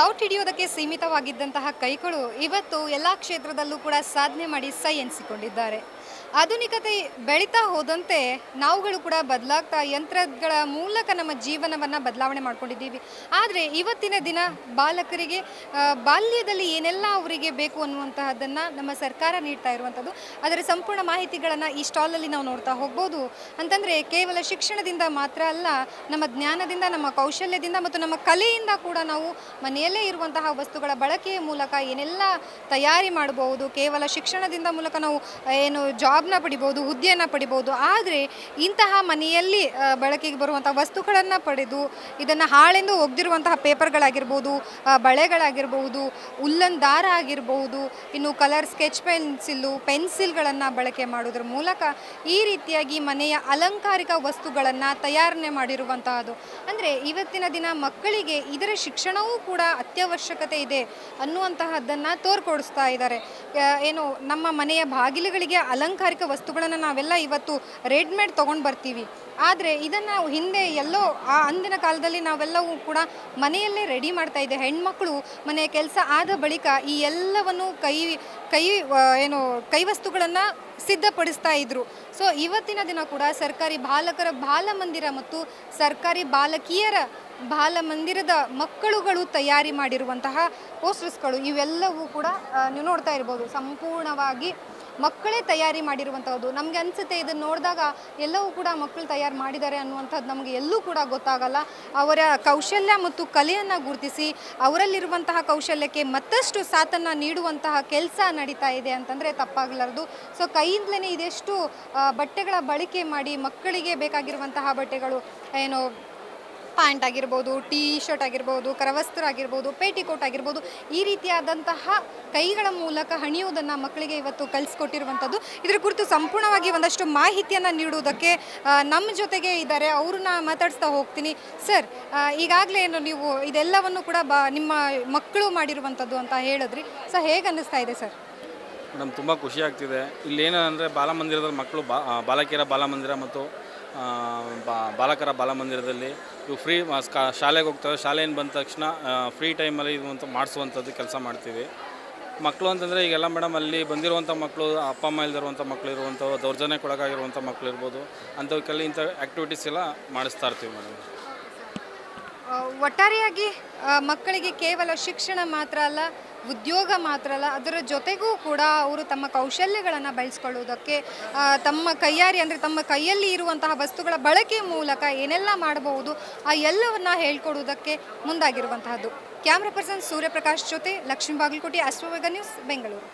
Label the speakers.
Speaker 1: ಸೌಟ್ ಹಿಡಿಯೋದಕ್ಕೆ ಸೀಮಿತವಾಗಿದ್ದಂತಹ ಕೈಗಳು ಇವತ್ತು ಎಲ್ಲ ಕ್ಷೇತ್ರದಲ್ಲೂ ಕೂಡ ಸಾಧನೆ ಮಾಡಿ ಸೈ ಎನಿಸಿಕೊಂಡಿದ್ದಾರೆ. ಆಧುನಿಕತೆ ಬೆಳೀತಾ ಹೋದಂತೆ ನಾವುಗಳು ಕೂಡ ಬದಲಾಗ್ತಾ ಯಂತ್ರಗಳ ಮೂಲಕ ನಮ್ಮ ಜೀವನವನ್ನು ಬದಲಾವಣೆ ಮಾಡ್ಕೊಂಡಿದ್ದೀವಿ. ಆದರೆ ಇವತ್ತಿನ ದಿನ ಬಾಲಕರಿಗೆ ಬಾಲ್ಯದಲ್ಲಿ ಏನೆಲ್ಲ ಅವರಿಗೆ ಬೇಕು ಅನ್ನುವಂತಹದ್ದನ್ನು ನಮ್ಮ ಸರ್ಕಾರ ನೀಡ್ತಾ ಇರುವಂಥದ್ದು, ಅದರ ಸಂಪೂರ್ಣ ಮಾಹಿತಿಗಳನ್ನು ಈ ಸ್ಟಾಲಲ್ಲಿ ನಾವು ನೋಡ್ತಾ ಹೋಗ್ಬೋದು. ಅಂತಂದರೆ ಕೇವಲ ಶಿಕ್ಷಣದಿಂದ ಮಾತ್ರ ಅಲ್ಲ, ನಮ್ಮ ಜ್ಞಾನದಿಂದ, ನಮ್ಮ ಕೌಶಲ್ಯದಿಂದ ಮತ್ತು ನಮ್ಮ ಕಲೆಯಿಂದ ಕೂಡ ನಾವು ಮನೆಯಲ್ಲೇ ಇರುವಂತಹ ವಸ್ತುಗಳ ಬಳಕೆಯ ಮೂಲಕ ಏನೆಲ್ಲ ತಯಾರಿ ಮಾಡಬಹುದು. ಕೇವಲ ಶಿಕ್ಷಣದಿಂದ ಮೂಲಕ ನಾವು ಏನು ಜಾಬ್ನ ಪಡಿಬೋದು, ಹುದ್ದೆಯನ್ನು ಪಡಿಬೋದು. ಆದರೆ ಇಂತಹ ಮನೆಯಲ್ಲಿ ಬಳಕೆಗೆ ಬರುವಂಥ ವಸ್ತುಗಳನ್ನು ಪಡೆದು ಇದನ್ನು ಹಾಳೆಂದು ಒಗೆದಿರುವಂತಹ ಪೇಪರ್ಗಳಾಗಿರ್ಬೋದು, ಬಳೆಗಳಾಗಿರ್ಬೋದು, ಉಲ್ಲನ್ ದಾರ ಆಗಿರಬಹುದು, ಇನ್ನು ಕಲರ್ ಸ್ಕೆಚ್ ಪೆನ್ಸಿಲ್ಗಳನ್ನು ಬಳಕೆ ಮಾಡೋದ್ರ ಮೂಲಕ ಈ ರೀತಿಯಾಗಿ ಮನೆಯ ಅಲಂಕಾರಿಕ ವಸ್ತುಗಳನ್ನು ತಯಾರಣೆ ಮಾಡಿರುವಂತಹದ್ದು. ಅಂದರೆ ಇವತ್ತಿನ ದಿನ ಮಕ್ಕಳಿಗೆ ಇದರ ಶಿಕ್ಷಣವೂ ಕೂಡ ಅತ್ಯವಶ್ಯಕತೆ ಇದೆ ಅನ್ನುವಂತಹದ್ದನ್ನು ತೋರ್ಕೊಡಿಸ್ತಾ ಇದ್ದಾರೆ. ಏನು ನಮ್ಮ ಮನೆಯ ಬಾಗಿಲುಗಳಿಗೆ ಅಲಂಕಾರಿಕ ವಸ್ತುಗಳನ್ನು ನಾವೆಲ್ಲ ಇವತ್ತು ರೆಡಿಮೇಡ್ ತೊಗೊಂಡು ಬರ್ತೀವಿ. ಆದರೆ ಇದನ್ನು ಹಿಂದೆ ಎಲ್ಲೋ ಅಂದಿನ ಕಾಲದಲ್ಲಿ ನಾವೆಲ್ಲವೂ ಕೂಡ ಮನೆಯಲ್ಲೇ ರೆಡಿ ಮಾಡ್ತಾ ಇದ್ದೆ. ಹೆಣ್ಮಕ್ಳು ಮನೆಯ ಕೆಲಸ ಆದ ಬಳಿಕ ಈ ಎಲ್ಲವನ್ನು ಕೈ ವಸ್ತುಗಳನ್ನು ಸಿದ್ಧಪಡಿಸ್ತಾ ಇದ್ರು. ಸೊ ಇವತ್ತಿನ ದಿನ ಕೂಡ ಸರ್ಕಾರಿ ಬಾಲಕರ ಬಾಲಮಂದಿರ ಮತ್ತು ಸರ್ಕಾರಿ ಬಾಲಕಿಯರ ಬಾಲಮಂದಿರದ ಮಕ್ಕಳುಗಳು ತಯಾರಿ ಮಾಡಿರುವಂತಹ ಪೋಸ್ಟರ್ಸ್ಗಳು ಇವೆಲ್ಲವೂ ಕೂಡ ನೀವು ನೋಡ್ತಾ ಇರ್ಬೋದು. ಸಂಪೂರ್ಣವಾಗಿ ಮಕ್ಕಳೇ ತಯಾರಿ ಮಾಡಿರುವಂಥದ್ದು. ನಮಗೆ ಅನಿಸುತ್ತೆ ಇದನ್ನು ನೋಡಿದಾಗ ಎಲ್ಲವೂ ಕೂಡ ಮಕ್ಕಳು ತಯಾರು ಮಾಡಿದ್ದಾರೆ ಅನ್ನುವಂಥದ್ದು ನಮಗೆ ಎಲ್ಲೂ ಕೂಡ ಗೊತ್ತಾಗಲ್ಲ. ಅವರ ಕೌಶಲ್ಯ ಮತ್ತು ಕಲೆಯನ್ನು ಗುರುತಿಸಿ ಅವರಲ್ಲಿರುವಂತಹ ಕೌಶಲ್ಯಕ್ಕೆ ಮತ್ತಷ್ಟು ಸಾಥನ್ನು ನೀಡುವಂತಹ ಕೆಲಸ ನಡೀತಾ ಇದೆ ಅಂತಂದರೆ ತಪ್ಪಾಗಲಾರದು. ಸೊ ಕೈಯಿಂದಲೇ ಇದೆಷ್ಟು ಬಟ್ಟೆಗಳ ಬಳಕೆ ಮಾಡಿ ಮಕ್ಕಳಿಗೆ ಬೇಕಾಗಿರುವಂತಹ ಬಟ್ಟೆಗಳು ಏನು ಪ್ಯಾಂಟ್ ಆಗಿರ್ಬೋದು, ಟೀ ಶರ್ಟ್ ಆಗಿರ್ಬೋದು, ಕರವಸ್ತ್ರ ಆಗಿರ್ಬೋದು, ಪೇಟಿಕೋಟ್ ಆಗಿರ್ಬೋದು, ಈ ರೀತಿಯಾದಂತಹ ಕೈಗಳ ಮೂಲಕ ಹಣಿಯುವುದನ್ನು ಮಕ್ಕಳಿಗೆ ಇವತ್ತು ಕಲಿಸ್ಕೊಟ್ಟಿರುವಂಥದ್ದು. ಇದರ ಕುರಿತು ಸಂಪೂರ್ಣವಾಗಿ ಒಂದಷ್ಟು ಮಾಹಿತಿಯನ್ನು ನೀಡುವುದಕ್ಕೆ ನಮ್ಮ ಜೊತೆಗೆ ಇದ್ದಾರೆ. ಅವ್ರನ್ನ ಮಾತಾಡಿಸ್ತಾ ಹೋಗ್ತೀನಿ. ಸರ್, ಈಗಾಗಲೇ ನೀವು ಇದೆಲ್ಲವನ್ನು ಕೂಡ ನಿಮ್ಮ ಮಕ್ಕಳು ಮಾಡಿರುವಂಥದ್ದು ಅಂತ ಹೇಳಿದ್ರಿ. ಸೊ ಹೇಗೆ ಅನ್ನಿಸ್ತಾ ಇದೆ ಸರ್?
Speaker 2: ಮೇಡಮ್, ತುಂಬ ಖುಷಿ ಆಗ್ತಿದೆ. ಇಲ್ಲೇನಂದರೆ ಬಾಲಮಂದಿರದಲ್ಲಿ ಮಕ್ಕಳು ಬಾಲಕಿಯರ ಬಾಲಮಂದಿರ ಮತ್ತು ಬಾಲಕರ ಬಾಲಮಂದಿರದಲ್ಲಿ ಇವು ಫ್ರೀ ಶಾಲೆಗೆ ಹೋಗ್ತಾರೆ. ಶಾಲೆಯಿಂದ ಬಂದ ತಕ್ಷಣ ಫ್ರೀ ಟೈಮಲ್ಲಿ ಇದು ಮಾಡಿಸುವಂಥದ್ದು ಕೆಲಸ ಮಾಡ್ತೀವಿ. ಮಕ್ಕಳು ಅಂತಂದರೆ ಈಗೆಲ್ಲ ಮೇಡಮ್ ಅಲ್ಲಿ ಬಂದಿರುವಂಥ ಮಕ್ಕಳು ಅಪ್ಪ ಅಮ್ಮ ಇಲ್ದಿರುವಂಥ ಮಕ್ಕಳು ಇರುವಂಥ ದೌರ್ಜನ್ಯಕ್ಕೊಳಗಾಗಿರುವಂಥ ಮಕ್ಕಳು ಇರ್ಬೋದು, ಅಂಥವಕ್ಕೆಲ್ಲ ಇಂಥ ಆ್ಯಕ್ಟಿವಿಟೀಸ್ ಎಲ್ಲ ಮಾಡಿಸ್ತಾ ಇರ್ತೀವಿ ಮೇಡಮ್.
Speaker 1: ಒಟ್ಟಾರೆಯಾಗಿ ಮಕ್ಕಳಿಗೆ ಕೇವಲ ಶಿಕ್ಷಣ ಮಾತ್ರ ಅಲ್ಲ, ಉದ್ಯೋಗ ಮಾತ್ರ ಅಲ್ಲ, ಅದರ ಜೊತೆಗೂ ಕೂಡ ಅವರು ತಮ್ಮ ಕೌಶಲ್ಯಗಳನ್ನು ಬೆಳೆಸ್ಕೊಳ್ಳೋದಕ್ಕೆ ತಮ್ಮ ತಮ್ಮ ಕೈಯಲ್ಲಿ ಇರುವಂತಹ ವಸ್ತುಗಳ ಬಳಕೆ ಮೂಲಕ ಏನೆಲ್ಲ ಮಾಡಬಹುದು ಆ ಎಲ್ಲವನ್ನು ಹೇಳ್ಕೊಡೋದಕ್ಕೆ ಮುಂದಾಗಿರುವಂತಹದ್ದು. ಕ್ಯಾಮ್ರಾ ಪರ್ಸನ್ ಸೂರ್ಯಪ್ರಕಾಶ್ ಜೊತೆ ಲಕ್ಷ್ಮೀ ಬಾಗಲಕೋಟೆ, ಅಶ್ವವೇಗ ನ್ಯೂಸ್, ಬೆಂಗಳೂರು.